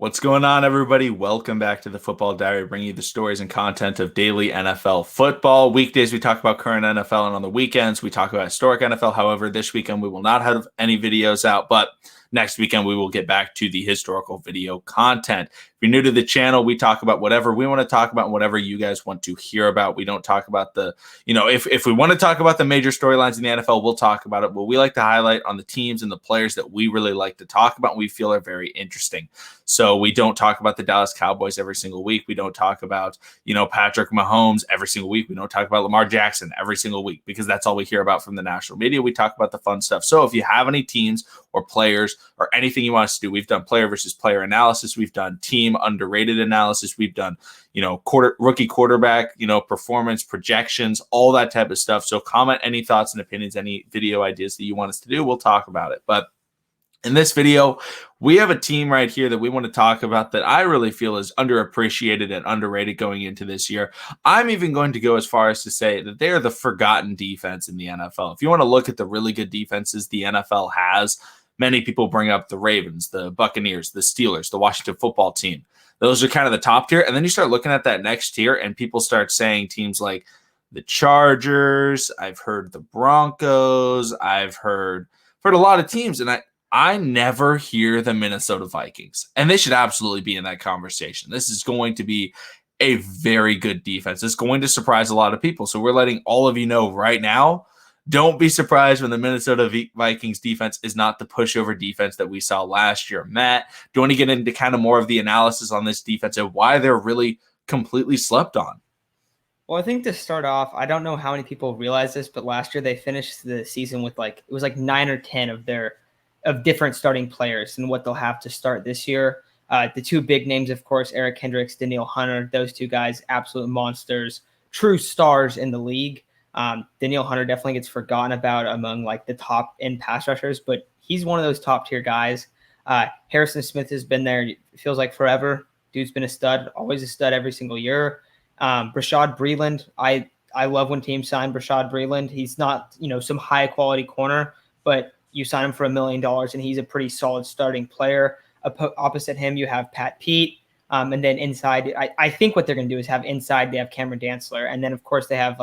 What's going on, everybody? Welcome back to the Football Diary, bringing you the stories and content of daily NFL football. Weekdays, we talk about current NFL, and on the weekends, we talk about historic NFL. However, this weekend, we will not have any videos out, but next weekend, we will get back to the historical video content. If you're new to the channel, we talk about whatever we want to talk about and whatever you guys want to hear about. We don't talk about if we want to talk about the major storylines in the NFL, we'll talk about it. But we like to highlight on the teams and the players that we really like to talk about and we feel are very interesting. So we don't talk about the Dallas Cowboys every single week. We don't talk about, Patrick Mahomes every single week. We don't talk about Lamar Jackson every single week because that's all we hear about from the national media. We talk about the fun stuff. So if you have any teams or players or anything you want us to do, we've done player versus player analysis. We've done team underrated analysis. We've done, rookie quarterback, performance projections, all that type of stuff. So comment any thoughts and opinions, any video ideas that you want us to do. We'll talk about it. But in this video, we have a team right here that we want to talk about that I really feel is underappreciated and underrated going into this year. I'm even going to go as far as to say that they are the forgotten defense in the NFL. If you want to look at the really good defenses the NFL has, many people bring up the Ravens, the Buccaneers, the Steelers, the Washington football team. Those are kind of the top tier. And then you start looking at that next tier and people start saying teams like the Chargers. I've heard the Broncos. I've heard a lot of teams. And I never hear the Minnesota Vikings, and they should absolutely be in that conversation. This is going to be a very good defense. It's going to surprise a lot of people. So we're letting all of you know right now, don't be surprised when the Minnesota Vikings defense is not the pushover defense that we saw last year. Matt, do you want to get into kind of more of the analysis on this defense and why they're really completely slept on? Well, I think to start off, I don't know how many people realize this, but last year they finished the season with it was 9 or 10 of different starting players and what they'll have to start this year. The two big names, of course, Eric Kendricks, Danielle Hunter, those two guys, absolute monsters, true stars in the league. Danielle Hunter definitely gets forgotten about among the top end pass rushers, but he's one of those top tier guys. Harrison Smith has been there, it feels like forever. Dude's been a stud, always a stud every single year. Rashad Breeland, I love when teams sign Rashad Breeland. He's not, some high quality corner, but you sign him for $1 million and he's a pretty solid starting player. Opposite him, you have Pat Pete. And then inside, I think what they're going to do is have inside, they have Cameron Dantzler. And then, of course, they have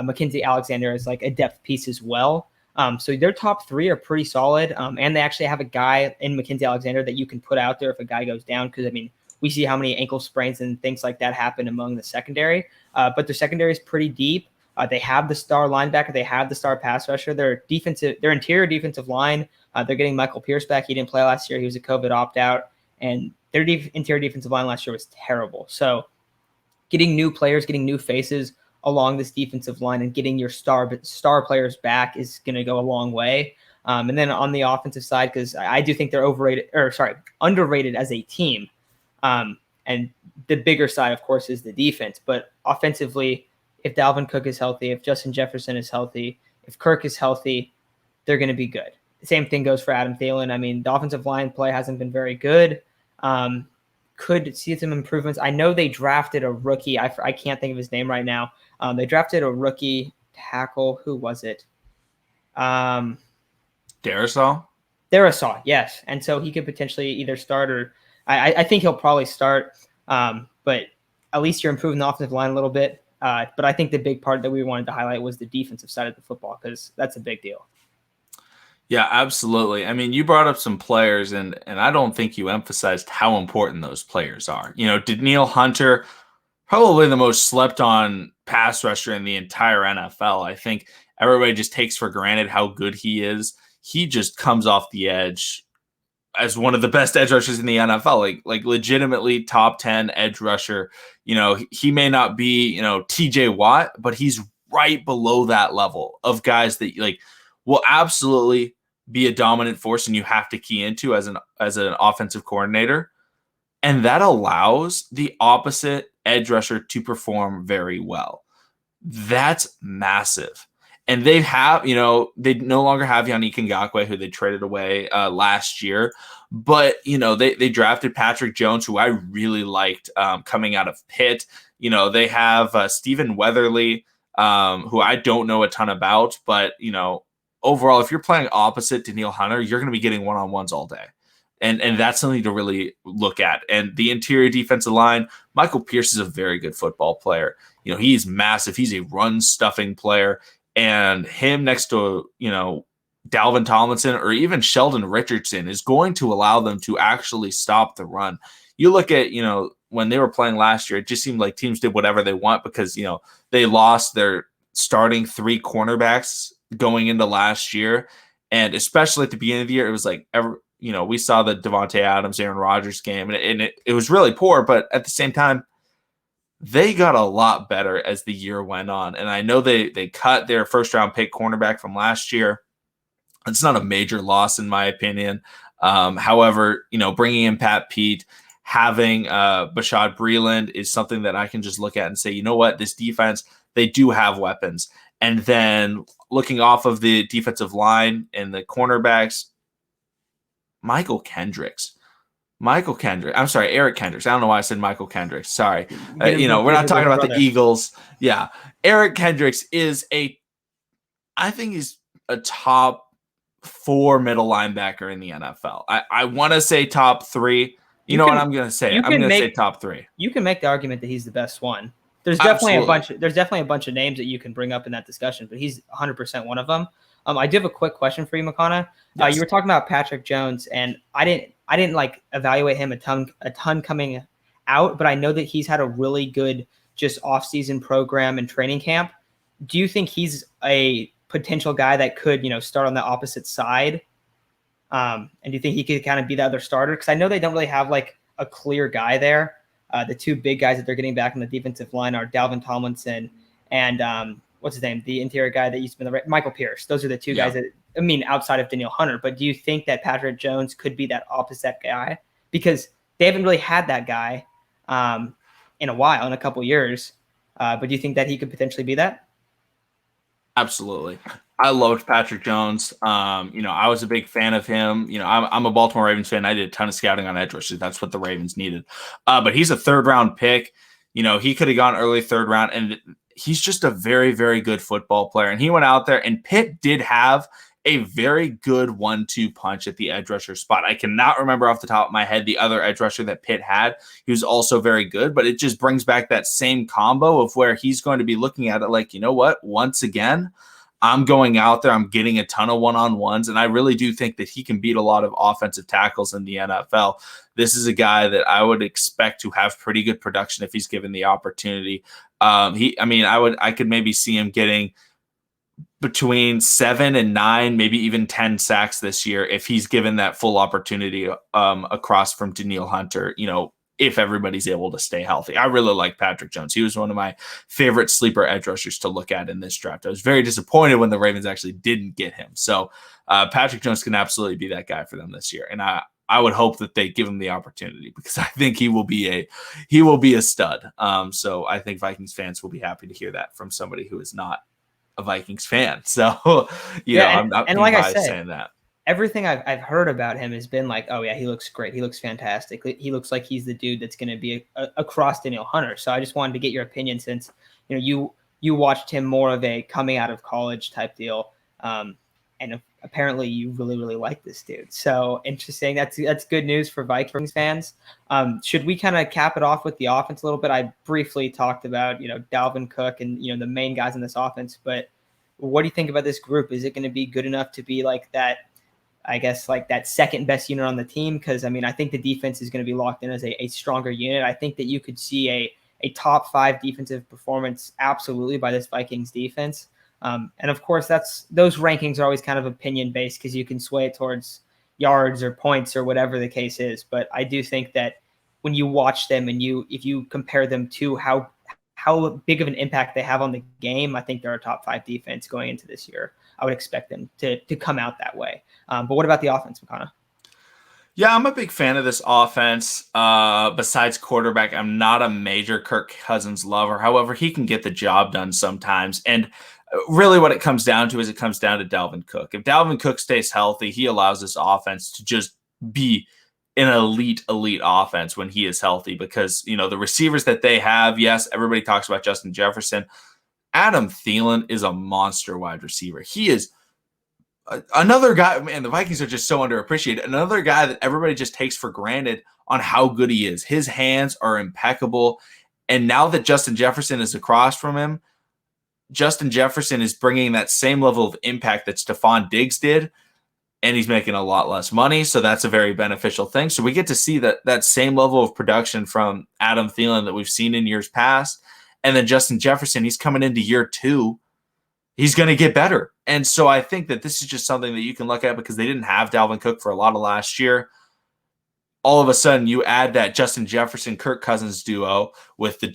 Mackenzie Alexander as a depth piece as well. So their top three are pretty solid. And they actually have a guy in Mackenzie Alexander that you can put out there if a guy goes down. Because, we see how many ankle sprains and things like that happen among the secondary. But their secondary is pretty deep. They have the star linebacker. They have the star pass rusher. Their interior defensive line, they're getting Michael Pierce back. He didn't play last year. He was a COVID opt-out. And their interior defensive line last year was terrible. So getting new players, getting new faces along this defensive line and getting your star players back is going to go a long way. And then on the offensive side, because I do think they're underrated as a team. And the bigger side, of course, is the defense. But offensively, if Dalvin Cook is healthy, if Justin Jefferson is healthy, if Kirk is healthy, they're going to be good. The same thing goes for Adam Thielen. The offensive line play hasn't been very good. Could see some improvements. I know they drafted a rookie. I can't think of his name right now. They drafted a rookie tackle. Who was it? Darisaw, yes. And so he could potentially either start or I think he'll probably start. But at least you're improving the offensive line a little bit. But I think the big part that we wanted to highlight was the defensive side of the football because that's a big deal. Yeah, absolutely. You brought up some players, and I don't think you emphasized how important those players are. Danielle Hunter, probably the most slept-on pass rusher in the entire NFL. I think everybody just takes for granted how good he is. He just comes off the edge as one of the best edge rushers in the NFL, like legitimately top 10 edge rusher. He may not be, TJ Watt, but he's right below that level of guys that will absolutely be a dominant force and you have to key into as an offensive coordinator. And that allows the opposite edge rusher to perform very well. That's massive. And they no longer have Yannick Ngakoue, who they traded away last year. But, they drafted Patrick Jones, who I really liked coming out of Pitt. They have Stephen Weatherly, who I don't know a ton about. But, overall, if you're playing opposite Danielle Hunter, you're going to be getting one-on-ones all day. And that's something to really look at. And the interior defensive line, Michael Pierce is a very good football player. He's massive. He's a run stuffing player. And him next to, Dalvin Tomlinson or even Sheldon Richardson is going to allow them to actually stop the run. You look at, when they were playing last year, it just seemed like teams did whatever they want because, they lost their starting 3 cornerbacks going into last year. And especially at the beginning of the year, it was like, we saw the Devontae Adams, Aaron Rodgers game, and it was really poor. But at the same time, they got a lot better as the year went on. And I know they cut their first-round pick cornerback from last year. It's not a major loss, in my opinion. However, bringing in Pat Pete, having Bashad Breeland is something that I can just look at and say, you know what, this defense, they do have weapons. And then looking off of the defensive line and the cornerbacks, Eric Kendricks. I don't know why I said Michael Kendricks. Sorry. We're not talking about the Eagles. Yeah. Eric Kendricks I think he's a top 4 middle linebacker in the NFL. I want to say top 3. You know what I'm going to say? I'm going to say top 3. You can make the argument that he's the best one. There's definitely a bunch of names that you can bring up in that discussion, but he's 100% one of them. I do have a quick question for you, McConnell. Yes. You were talking about Patrick Jones, and I didn't like evaluate him a ton coming out, but I know that he's had a really good just off-season program and training camp. Do you think he's a potential guy that could, start on the opposite side? And do you think he could kind of be the other starter? Because I know they don't really have like a clear guy there. The 2 big guys that they're getting back on the defensive line are Dalvin Tomlinson and what's his name? The interior guy that used to be Michael Pierce. Those are the 2 guys that, outside of Danielle Hunter. But do you think that Patrick Jones could be that opposite guy? Because they haven't really had that guy in a while, in a couple years. But do you think that he could potentially be that? Absolutely. I loved Patrick Jones. I was a big fan of him. I'm a Baltimore Ravens fan. I did a ton of scouting on edge rushers. That's what the Ravens needed. But he's a 3rd-round pick. He could have gone early 3rd round, and he's just a very, very good football player. And he went out there, and Pitt did have a very good 1-2 punch at the edge rusher spot. I cannot remember off the top of my head the other edge rusher that Pitt had. He was also very good, but it just brings back that same combo of where he's going to be looking at it like, you know what, once again, I'm going out there, I'm getting a ton of one-on-ones, and I really do think that he can beat a lot of offensive tackles in the NFL. This is a guy that I would expect to have pretty good production if he's given the opportunity. I could maybe see him getting between 7 and 9, maybe even 10 sacks this year if he's given that full opportunity across from Danielle Hunter, if everybody's able to stay healthy. I really like Patrick Jones. He was one of my favorite sleeper edge rushers to look at in this draft. I was very disappointed when the Ravens actually didn't get him. So Patrick Jones can absolutely be that guy for them this year. And I would hope that they give him the opportunity because I think he will be a stud. So I think Vikings fans will be happy to hear that from somebody who is not a Vikings fan. So, I'm not being biased saying that. Everything I've heard about him has been like, oh yeah, he looks great. He looks fantastic. He looks like he's the dude that's going to be across Danielle Hunter. So I just wanted to get your opinion since, you watched him more of a coming out of college type deal. And apparently you really, really like this dude. So interesting. That's good news for Vikings fans. Should we kind of cap it off with the offense a little bit? I briefly talked about, Dalvin Cook and, the main guys in this offense, but what do you think about this group? Is it going to be good enough to be like that, I guess, like that second best unit on the team? Because, I think the defense is going to be locked in as a stronger unit. I think that you could see a top 5 defensive performance absolutely by this Vikings defense. And of course, those rankings are always kind of opinion based because you can sway it towards yards or points or whatever the case is. But I do think that when you watch them and if you compare them to how big of an impact they have on the game, I think they're a top 5 defense going into this year. I would expect them to come out that way. But what about the offense, McConnell? Yeah, I'm a big fan of this offense. Besides quarterback, I'm not a major Kirk Cousins lover. However, he can get the job done sometimes. And really what it comes down to is it comes down to Dalvin Cook. If Dalvin Cook stays healthy, he allows this offense to just be an elite offense when he is healthy because, the receivers that they have, yes, everybody talks about Justin Jefferson. Adam Thielen is a monster wide receiver. He is Another guy, man, the Vikings are just so underappreciated. Another guy that everybody just takes for granted on how good he is. His hands are impeccable. And now that Justin Jefferson is across from him, Justin Jefferson is bringing that same level of impact that Stephon Diggs did, and he's making a lot less money. So that's a very beneficial thing. So we get to see that same level of production from Adam Thielen that we've seen in years past. And then Justin Jefferson, he's coming into year 2. He's going to get better. And so I think that this is just something that you can look at because they didn't have Dalvin Cook for a lot of last year. All of a sudden, you add that Justin Jefferson Kirk Cousins duo with the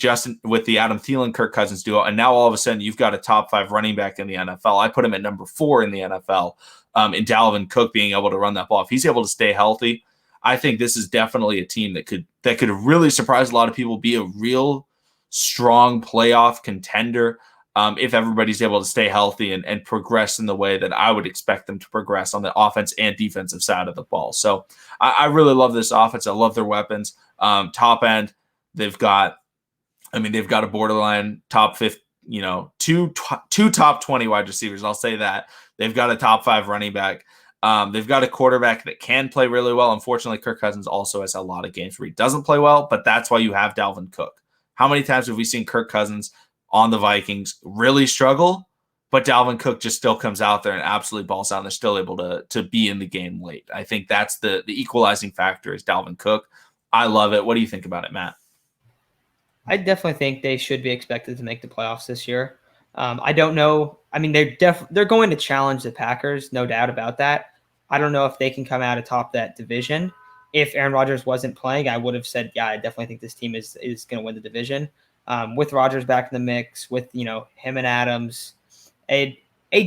Adam Thielen Kirk Cousins duo, and now all of a sudden you've got a top 5 running back in the NFL. I put him at number 4 in the NFL. In Dalvin Cook being able to run that ball, if he's able to stay healthy, I think this is definitely a team that could really surprise a lot of people, be a real strong playoff contender. If everybody's able to stay healthy and progress in the way that I would expect them to progress on the offense and defensive side of the ball. So I really love this offense. I love their weapons. Top end, they've got a borderline top 50, two top 20 wide receivers. I'll say that. They've got a top 5 running back. They've got a quarterback that can play really well. Unfortunately, Kirk Cousins also has a lot of games where he doesn't play well, but that's why you have Dalvin Cook. How many times have we seen Kirk Cousins on the Vikings really struggle, but Dalvin Cook just still comes out there and absolutely balls out, and they're still able to be in the game late? I think that's the equalizing factor is Dalvin Cook. I love it. What do you think about it, Matt? I definitely think they should be expected to make the playoffs this year. I don't know. I mean, they're going to challenge the Packers, no doubt about that. I don't know if they can come out atop that division. If Aaron Rodgers wasn't playing, I would have said, yeah, I definitely think this team is going to win the division. With Rodgers back in the mix, with him and Adams, a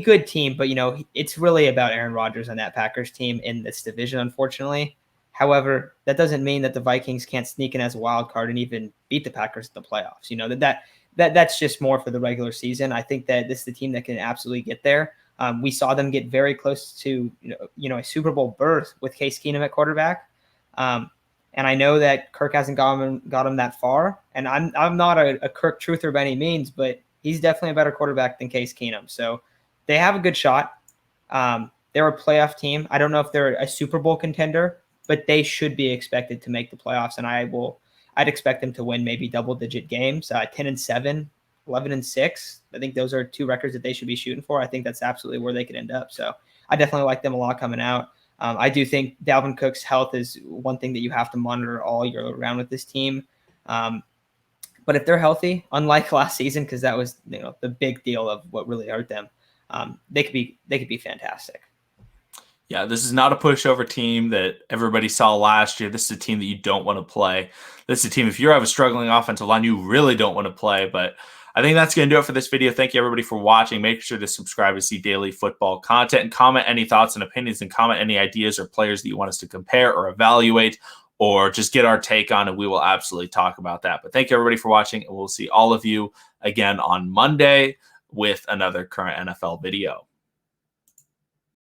good team, but it's really about Aaron Rodgers and that Packers team in this division, unfortunately. However, that doesn't mean that the Vikings can't sneak in as a wild card and even beat the Packers in the playoffs. That's just more for the regular season. I think that this is the team that can absolutely get there. We saw them get very close to a Super Bowl berth with Case Keenum at quarterback. And I know that Kirk hasn't got him that far. And I'm not a Kirk truther by any means, but he's definitely a better quarterback than Case Keenum. So they have a good shot. They're a playoff team. I don't know if they're a Super Bowl contender, but they should be expected to make the playoffs. And I'd expect them to win maybe double-digit games, 10-7, 11-6. I think those are 2 records that they should be shooting for. I think that's absolutely where they could end up. So I definitely like them a lot coming out. I do think Dalvin Cook's health is one thing that you have to monitor all year round with this team. But if they're healthy, unlike last season, because that was the big deal of what really hurt them, they could be fantastic. Yeah, this is not a pushover team that everybody saw last year. This is a team that you don't want to play. This is a team, if you have a struggling offensive line, you really don't want to play. But I think that's going to do it for this video. Thank you, everybody, for watching. Make sure to subscribe to see daily football content, and comment any thoughts and opinions, and comment any ideas or players that you want us to compare or evaluate or just get our take on, and we will absolutely talk about that. But thank you, everybody, for watching, and we'll see all of you again on Monday with another current NFL video.